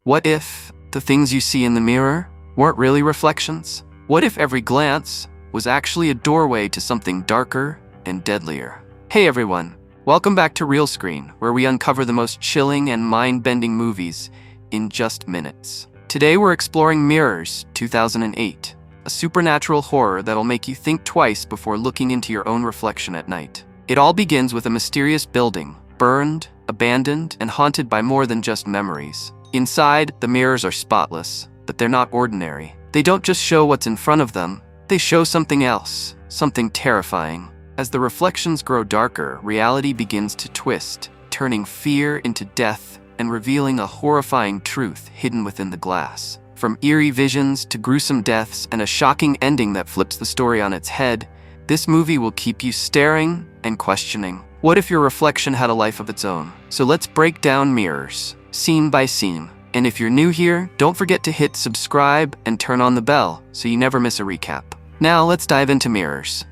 What if the things you see in the mirror weren't really reflections? What if every glance was actually a doorway to something darker and deadlier? Hey everyone, welcome back to Real Screen, where we uncover the most chilling and mind-bending movies in just minutes. Today we're exploring Mirrors 2008, a supernatural horror that'll make you think twice before looking into your own reflection at night. It all begins with a mysterious building, burned, abandoned, and haunted by more than just memories. Inside, the mirrors are spotless, but they're not ordinary. They don't just show what's in front of them, they show something else, something terrifying. As the reflections grow darker, reality begins to twist, turning fear into death and revealing a horrifying truth hidden within the glass. From eerie visions to gruesome deaths and a shocking ending that flips the story on its head, this movie will keep you staring and questioning. What if your reflection had a life of its own? So let's break down Mirrors, scene by scene. And if you're new here, don't forget to hit subscribe and turn on the bell so you never miss a recap. Now let's dive into Mirrors.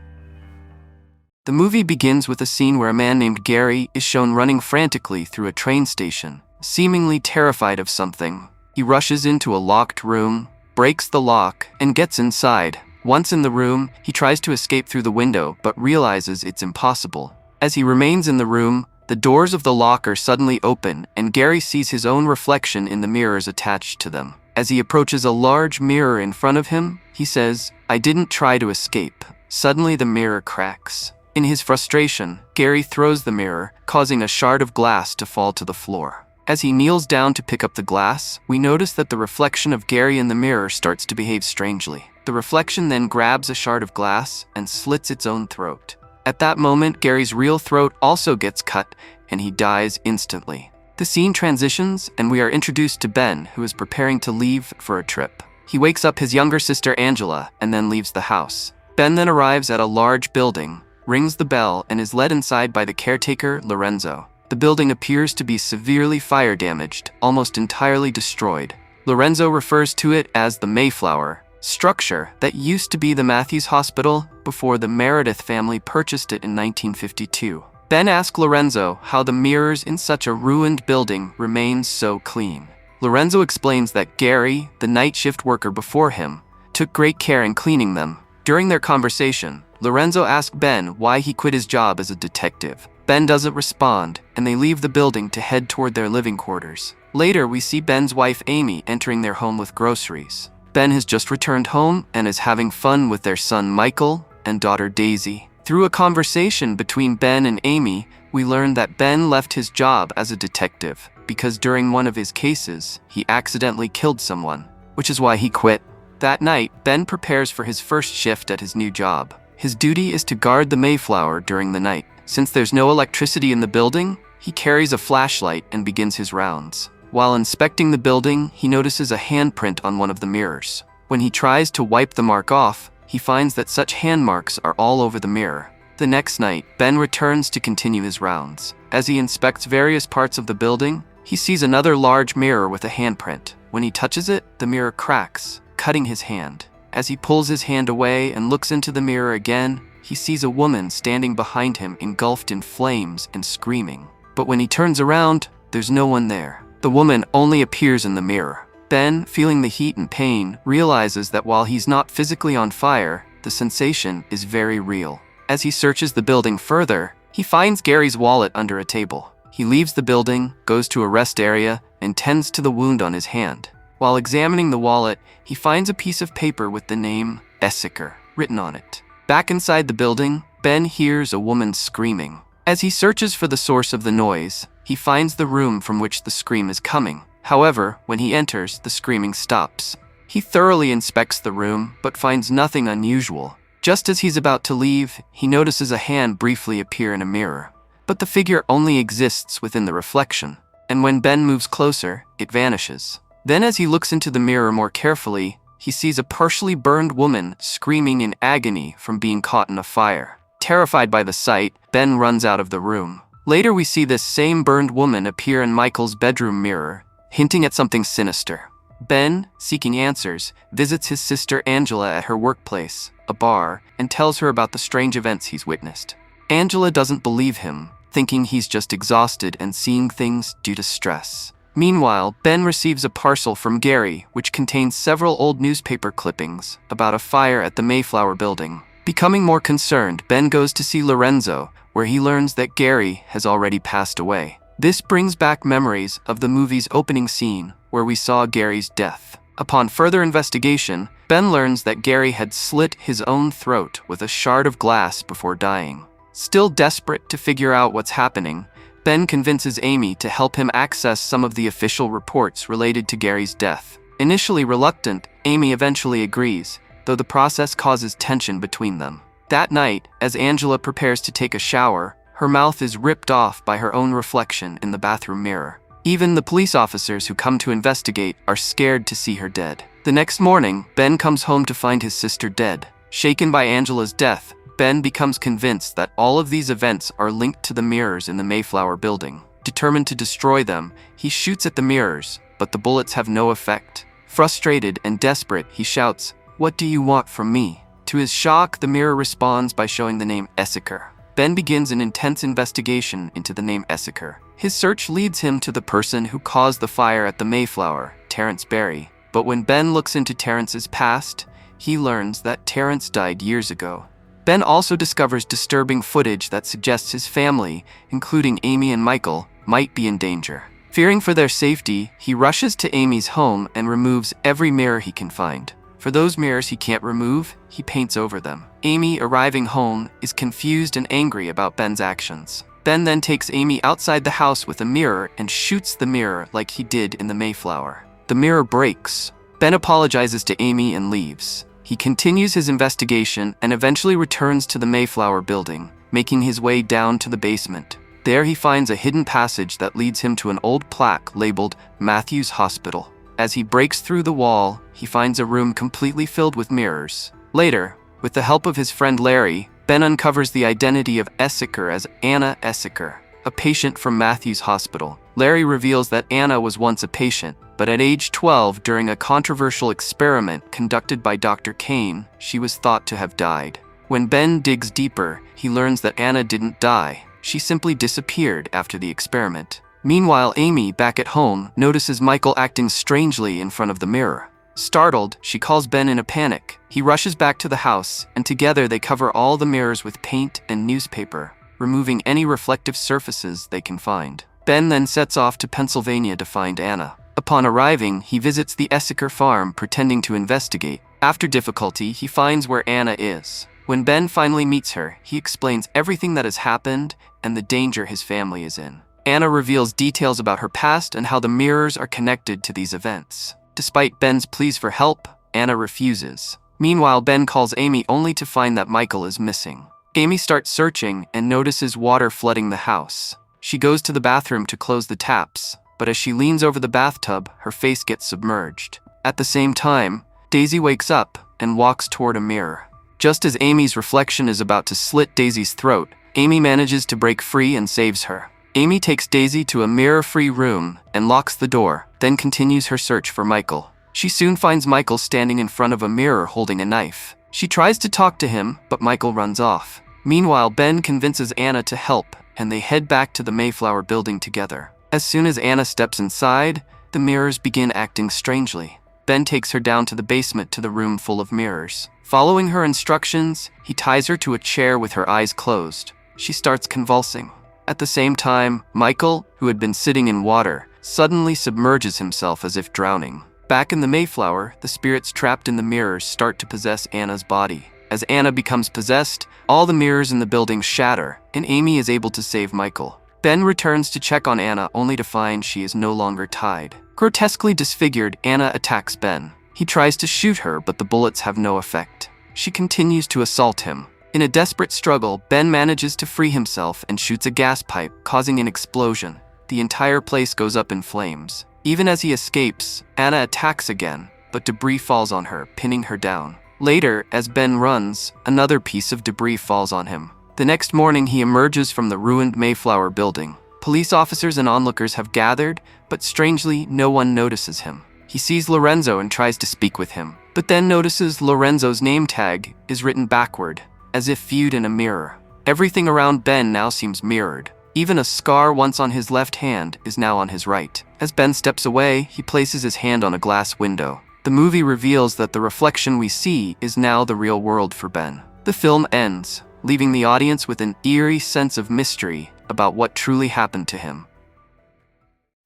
The movie begins with a scene where a man named Gary is shown running frantically through a train station, seemingly terrified of something. He rushes into a locked room, breaks the lock, and gets inside. Once in the room, he tries to escape through the window but realizes it's impossible. As he remains in the room, the doors of the locker suddenly open, and Gary sees his own reflection in the mirrors attached to them. As he approaches a large mirror in front of him, he says, "I didn't try to escape." Suddenly the mirror cracks. In his frustration, Gary throws the mirror, causing a shard of glass to fall to the floor. As he kneels down to pick up the glass, we notice that the reflection of Gary in the mirror starts to behave strangely. The reflection then grabs a shard of glass and slits its own throat. At that moment, Gary's real throat also gets cut, and he dies instantly. The scene transitions, and we are introduced to Ben, who is preparing to leave for a trip. He wakes up his younger sister Angela, and then leaves the house. Ben then arrives at a large building, rings the bell, and is led inside by the caretaker, Lorenzo. The building appears to be severely fire damaged, almost entirely destroyed. Lorenzo refers to it as the Mayflower structure that used to be the Matthews Hospital before the Meredith family purchased it in 1952. Ben asks Lorenzo how the mirrors in such a ruined building remain so clean. Lorenzo explains that Gary, the night shift worker before him, took great care in cleaning them. During their conversation, Lorenzo asks Ben why he quit his job as a detective. Ben doesn't respond, and they leave the building to head toward their living quarters. Later, we see Ben's wife Amy entering their home with groceries. Ben has just returned home and is having fun with their son Michael and daughter Daisy. Through a conversation between Ben and Amy, we learn that Ben left his job as a detective because during one of his cases, he accidentally killed someone, which is why he quit. That night, Ben prepares for his first shift at his new job. His duty is to guard the Mayflower during the night. Since there's no electricity in the building, he carries a flashlight and begins his rounds. While inspecting the building, he notices a handprint on one of the mirrors. When he tries to wipe the mark off, he finds that such hand marks are all over the mirror. The next night, Ben returns to continue his rounds. As he inspects various parts of the building, he sees another large mirror with a handprint. When he touches it, the mirror cracks, cutting his hand. As he pulls his hand away and looks into the mirror again, he sees a woman standing behind him engulfed in flames and screaming. But when he turns around, there's no one there. The woman only appears in the mirror. Ben, feeling the heat and pain, realizes that while he's not physically on fire, the sensation is very real. As he searches the building further, he finds Gary's wallet under a table. He leaves the building, goes to a rest area, and tends to the wound on his hand. While examining the wallet, he finds a piece of paper with the name Essiker written on it. Back inside the building, Ben hears a woman screaming. As he searches for the source of the noise, he finds the room from which the scream is coming. However, when he enters, the screaming stops. He thoroughly inspects the room, but finds nothing unusual. Just as he's about to leave, he notices a hand briefly appear in a mirror. But the figure only exists within the reflection, and when Ben moves closer, it vanishes. Then as he looks into the mirror more carefully, he sees a partially burned woman screaming in agony from being caught in a fire. Terrified by the sight, Ben runs out of the room. Later we see this same burned woman appear in Michael's bedroom mirror, hinting at something sinister. Ben, seeking answers, visits his sister Angela at her workplace, a bar, and tells her about the strange events he's witnessed. Angela doesn't believe him, thinking he's just exhausted and seeing things due to stress. Meanwhile, Ben receives a parcel from Gary, which contains several old newspaper clippings about a fire at the Mayflower building. Becoming more concerned, Ben goes to see Lorenzo, where he learns that Gary has already passed away. This brings back memories of the movie's opening scene, where we saw Gary's death. Upon further investigation, Ben learns that Gary had slit his own throat with a shard of glass before dying. Still desperate to figure out what's happening, Ben convinces Amy to help him access some of the official reports related to Gary's death. Initially reluctant, Amy eventually agrees, though the process causes tension between them. That night, as Angela prepares to take a shower, her mouth is ripped off by her own reflection in the bathroom mirror. Even the police officers who come to investigate are scared to see her dead. The next morning, Ben comes home to find his sister dead. Shaken by Angela's death, Ben becomes convinced that all of these events are linked to the mirrors in the Mayflower building. Determined to destroy them, he shoots at the mirrors, but the bullets have no effect. Frustrated and desperate, he shouts, "What do you want from me?" To his shock, the mirror responds by showing the name Essaker. Ben begins an intense investigation into the name Essaker. His search leads him to the person who caused the fire at the Mayflower, Terrence Barry. But when Ben looks into Terrence's past, he learns that Terrence died years ago. Ben also discovers disturbing footage that suggests his family, including Amy and Michael, might be in danger. Fearing for their safety, he rushes to Amy's home and removes every mirror he can find. For those mirrors he can't remove, he paints over them. Amy, arriving home, is confused and angry about Ben's actions. Ben then takes Amy outside the house with a mirror and shoots the mirror like he did in the Mayflower. The mirror breaks. Ben apologizes to Amy and leaves. He continues his investigation and eventually returns to the Mayflower building, making his way down to the basement. There he finds a hidden passage that leads him to an old plaque labeled Matthews Hospital. As he breaks through the wall, he finds a room completely filled with mirrors. Later, with the help of his friend Larry, Ben uncovers the identity of Essaker as Anna Essaker, a patient from Matthews Hospital. Larry reveals that Anna was once a patient, but at age 12, during a controversial experiment conducted by Dr. Kane, she was thought to have died. When Ben digs deeper, he learns that Anna didn't die. She simply disappeared after the experiment. Meanwhile, Amy, back at home, notices Michael acting strangely in front of the mirror. Startled, she calls Ben in a panic. He rushes back to the house, and together they cover all the mirrors with paint and newspaper, removing any reflective surfaces they can find. Ben then sets off to Pennsylvania to find Anna. Upon arriving, he visits the Essaker farm, pretending to investigate. After difficulty, he finds where Anna is. When Ben finally meets her, he explains everything that has happened and the danger his family is in. Anna reveals details about her past and how the mirrors are connected to these events. Despite Ben's pleas for help, Anna refuses. Meanwhile, Ben calls Amy only to find that Michael is missing. Amy starts searching and notices water flooding the house. She goes to the bathroom to close the taps, but as she leans over the bathtub, her face gets submerged. At the same time, Daisy wakes up and walks toward a mirror. Just as Amy's reflection is about to slit Daisy's throat, Amy manages to break free and saves her. Amy takes Daisy to a mirror-free room and locks the door, then continues her search for Michael. She soon finds Michael standing in front of a mirror holding a knife. She tries to talk to him, but Michael runs off. Meanwhile, Ben convinces Anna to help, and they head back to the Mayflower building together. As soon as Anna steps inside, the mirrors begin acting strangely. Ben takes her down to the basement to the room full of mirrors. Following her instructions, he ties her to a chair with her eyes closed. She starts convulsing. At the same time, Michael, who had been sitting in water, suddenly submerges himself as if drowning. Back in the Mayflower, the spirits trapped in the mirrors start to possess Anna's body. As Anna becomes possessed, all the mirrors in the building shatter, and Amy is able to save Michael. Ben returns to check on Anna only to find she is no longer tied. Grotesquely disfigured, Anna attacks Ben. He tries to shoot her, but the bullets have no effect. She continues to assault him. In a desperate struggle, Ben manages to free himself and shoots a gas pipe, causing an explosion. The entire place goes up in flames. Even as he escapes, Anna attacks again, but debris falls on her, pinning her down. Later, as Ben runs, another piece of debris falls on him. The next morning, he emerges from the ruined Mayflower building. Police officers and onlookers have gathered, but strangely, no one notices him. He sees Lorenzo and tries to speak with him, but then notices Lorenzo's name tag is written backward, as if viewed in a mirror. Everything around Ben now seems mirrored. Even a scar once on his left hand is now on his right. As Ben steps away, he places his hand on a glass window. The movie reveals that the reflection we see is now the real world for Ben. The film ends, leaving the audience with an eerie sense of mystery about what truly happened to him.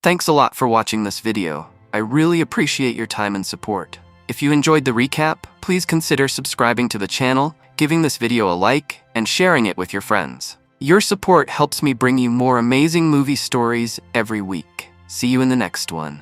Thanks a lot for watching this video. I really appreciate your time and support. If you enjoyed the recap, please consider subscribing to the channel, giving this video a like, and sharing it with your friends. Your support helps me bring you more amazing movie stories every week. See you in the next one.